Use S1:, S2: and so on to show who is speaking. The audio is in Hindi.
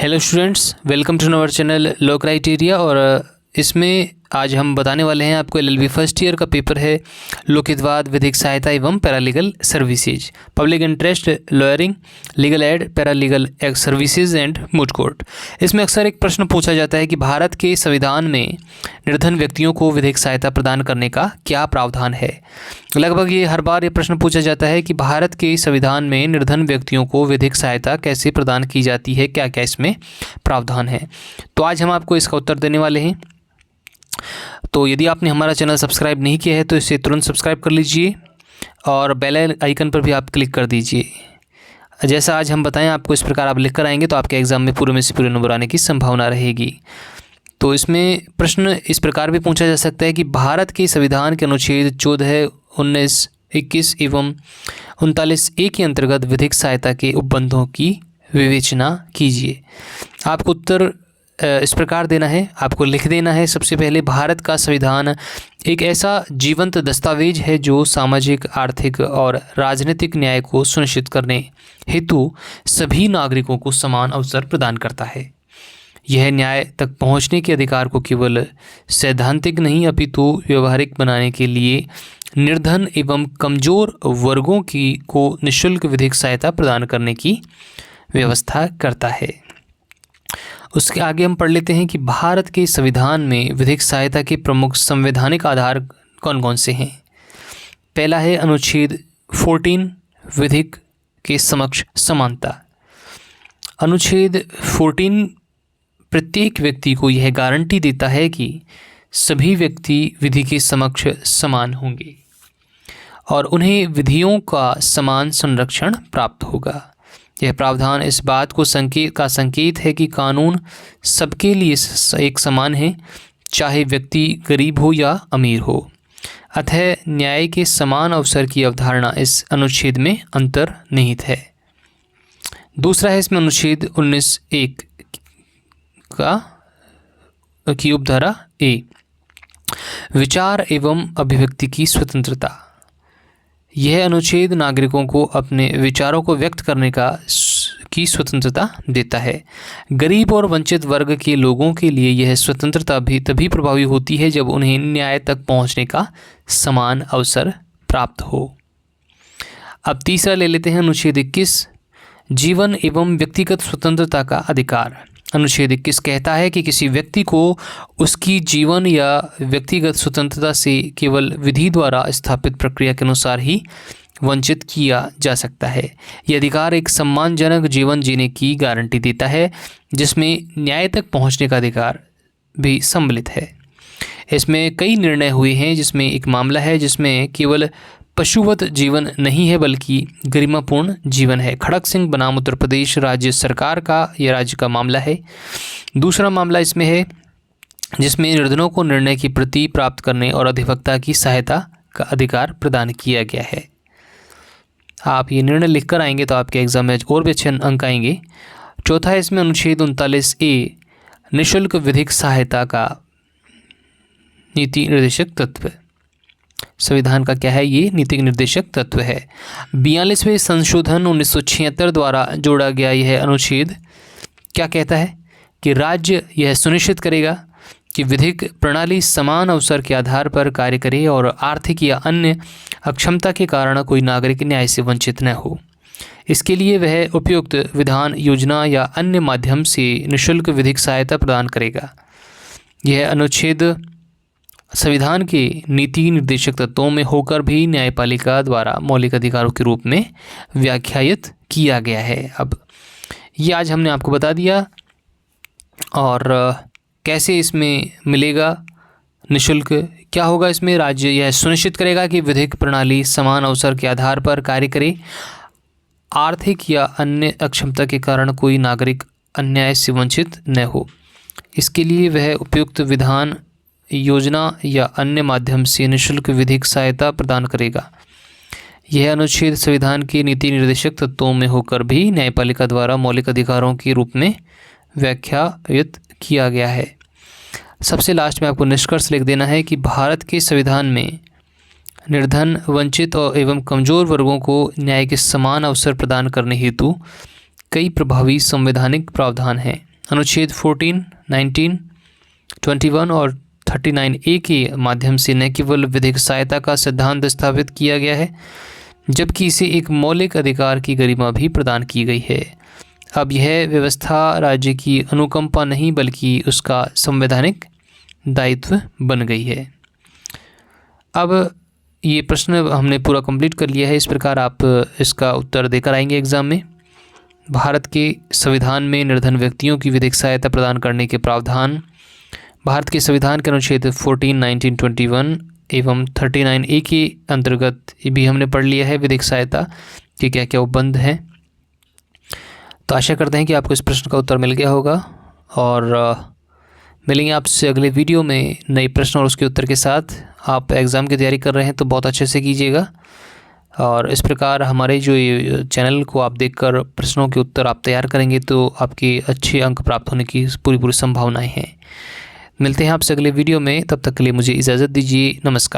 S1: Hello students, welcome to our channel law criteria. और इसमें आज हम बताने वाले हैं आपको एलएलबी फर्स्ट ईयर का पेपर है लोकहितवाद, विधिक सहायता एवं paralegal services, public interest lawyering, legal aid, paralegal services and moot court. इसमें अक्सर एक प्रश्न पूछा जाता है कि भारत के संविधान में निर्धन व्यक्तियों को विधिक सहायता प्रदान करने का क्या प्रावधान है। लगभग ये हर बार ये प्रश्न पूछा जाता है कि भारत के संविधान में निर्धन व्यक्तियों को विधिक सहायता कैसे प्रदान की जाती है, क्या क्या इसमें प्रावधान है। तो आज हम आपको इसका उत्तर देने वाले हैं। तो यदि आपने हमारा चैनल सब्सक्राइब नहीं किया है तो इसे तुरंत सब्सक्राइब कर लीजिए और बेल आइकन पर भी आप क्लिक कर दीजिए। जैसा आज हम बताएं आपको, इस प्रकार आप लिख कर आएंगे तो आपके एग्ज़ाम में पूरे में से पूरे नंबर आने की संभावना रहेगी। तो इसमें प्रश्न इस प्रकार भी पूछा जा सकता है कि भारत के संविधान के अनुच्छेद 14, 19, 21 एवं 39A के अंतर्गत विधिक सहायता के उपबंधों की विवेचना कीजिए। आपको उत्तर इस प्रकार देना है, आपको लिख देना है। सबसे पहले, भारत का संविधान एक ऐसा जीवंत दस्तावेज है जो सामाजिक, आर्थिक और राजनीतिक न्याय को सुनिश्चित करने हेतु सभी नागरिकों को समान अवसर प्रदान करता है। यह न्याय तक पहुंचने के अधिकार को केवल सैद्धांतिक नहीं अपितु व्यवहारिक बनाने के लिए निर्धन एवं कमज़ोर वर्गों को निःशुल्क विधिक सहायता प्रदान करने की व्यवस्था करता है। उसके आगे हम पढ़ लेते हैं कि भारत के संविधान में विधिक सहायता के प्रमुख संवैधानिक आधार कौन कौन से हैं। पहला है अनुच्छेद 14, विधिक के समक्ष समानता। अनुच्छेद 14 प्रत्येक व्यक्ति को यह गारंटी देता है कि सभी व्यक्ति विधि के समक्ष समान होंगे और उन्हें विधियों का समान संरक्षण प्राप्त होगा। यह प्रावधान इस बात को संकेत है कि कानून सबके लिए एक समान है, चाहे व्यक्ति गरीब हो या अमीर हो। अतः न्याय के समान अवसर की अवधारणा इस अनुच्छेद में अंतर्निहित है। दूसरा है इसमें अनुच्छेद 19(1) की उपधारा ए, विचार एवं अभिव्यक्ति की स्वतंत्रता। यह अनुच्छेद नागरिकों को अपने विचारों को व्यक्त करने की स्वतंत्रता देता है। गरीब और वंचित वर्ग के लोगों के लिए यह स्वतंत्रता भी तभी प्रभावी होती है जब उन्हें न्याय तक पहुंचने का समान अवसर प्राप्त हो। अब तीसरा ले लेते हैं अनुच्छेद 21, जीवन एवं व्यक्तिगत स्वतंत्रता का अधिकार। अनुच्छेद 21 कहता है कि किसी व्यक्ति को उसकी जीवन या व्यक्तिगत स्वतंत्रता से केवल विधि द्वारा स्थापित प्रक्रिया के अनुसार ही वंचित किया जा सकता है। यह अधिकार एक सम्मानजनक जीवन जीने की गारंटी देता है, जिसमें न्याय तक पहुंचने का अधिकार भी सम्मिलित है। इसमें कई निर्णय हुए हैं, जिसमें एक मामला है जिसमें केवल पशुवत जीवन नहीं है बल्कि गरिमापूर्ण जीवन है। खड़क सिंह बनाम उत्तर प्रदेश राज्य सरकार का यह राज्य का मामला है। दूसरा मामला इसमें है जिसमें निर्धनों को निर्णय की प्रति प्राप्त करने और अधिवक्ता की सहायता का अधिकार प्रदान किया गया है। आप ये निर्णय लिख कर आएंगे तो आपके एग्जाम में और भी अच्छे अंक आएंगे। चौथा है इसमें अनुच्छेद 39A, निःशुल्क विधिक सहायता का नीति निर्देशक तत्व। संविधान का क्या है, ये नीति निर्देशक तत्व है। 42वें संशोधन 1976 द्वारा जोड़ा गया यह अनुच्छेद क्या कहता है कि राज्य यह सुनिश्चित करेगा कि विधिक प्रणाली समान अवसर के आधार पर कार्य करे और आर्थिक या अन्य अक्षमता के कारण कोई नागरिक न्याय से वंचित न हो। इसके लिए वह उपयुक्त विधान, योजना या अन्य माध्यम से निःशुल्क विधिक सहायता प्रदान करेगा। यह अनुच्छेद संविधान के नीति निर्देशक तत्वों में होकर भी न्यायपालिका द्वारा मौलिक अधिकारों के रूप में व्याख्यायित किया गया है। अब ये आज हमने आपको बता दिया और कैसे इसमें मिलेगा निःशुल्क, क्या होगा इसमें। राज्य यह सुनिश्चित करेगा कि विधिक प्रणाली समान अवसर के आधार पर कार्य करे, आर्थिक या अन्य अक्षमता के कारण कोई नागरिक अन्याय से वंचित न हो। इसके लिए वह उपयुक्त विधान, योजना या अन्य माध्यम से निःशुल्क विधिक सहायता प्रदान करेगा। यह अनुच्छेद संविधान के नीति निर्देशक तत्वों में होकर भी न्यायपालिका द्वारा मौलिक अधिकारों के रूप में व्याख्यायित किया गया है। सबसे लास्ट में आपको निष्कर्ष लिख देना है कि भारत के संविधान में निर्धन, वंचित और एवं कमज़ोर वर्गों को न्याय के समान अवसर प्रदान करने हेतु कई प्रभावी संवैधानिक प्रावधान हैं। अनुच्छेद 14, 19, 21 और 39A के माध्यम से न केवल विधिक सहायता का सिद्धांत स्थापित किया गया है, जबकि इसे एक मौलिक अधिकार की गरिमा भी प्रदान की गई है। अब यह व्यवस्था राज्य की अनुकंपा नहीं बल्कि उसका संवैधानिक दायित्व बन गई है। अब ये प्रश्न हमने पूरा कंप्लीट कर लिया है। इस प्रकार आप इसका उत्तर देकर आएंगे एग्ज़ाम में। भारत के संविधान में निर्धन व्यक्तियों की विधिक सहायता प्रदान करने के प्रावधान भारत के संविधान के अनुच्छेद 14, 19, 21 एवं 39A के अंतर्गत भी हमने पढ़ लिया है विधिक सहायता के क्या क्या उपबंध हैं। तो आशा करते हैं कि आपको इस प्रश्न का उत्तर मिल गया होगा और मिलेंगे आपसे अगले वीडियो में नए प्रश्न और उसके उत्तर के साथ। आप एग्ज़ाम की तैयारी कर रहे हैं तो बहुत अच्छे से कीजिएगा और इस प्रकार हमारे जो ये चैनल को आप देखकर प्रश्नों के उत्तर आप तैयार करेंगे तो आपके अच्छे अंक प्राप्त होने की पूरी संभावनाएं हैं। मिलते हैं आपसे अगले वीडियो में, तब तक के लिए मुझे इजाज़त दीजिए। नमस्कार।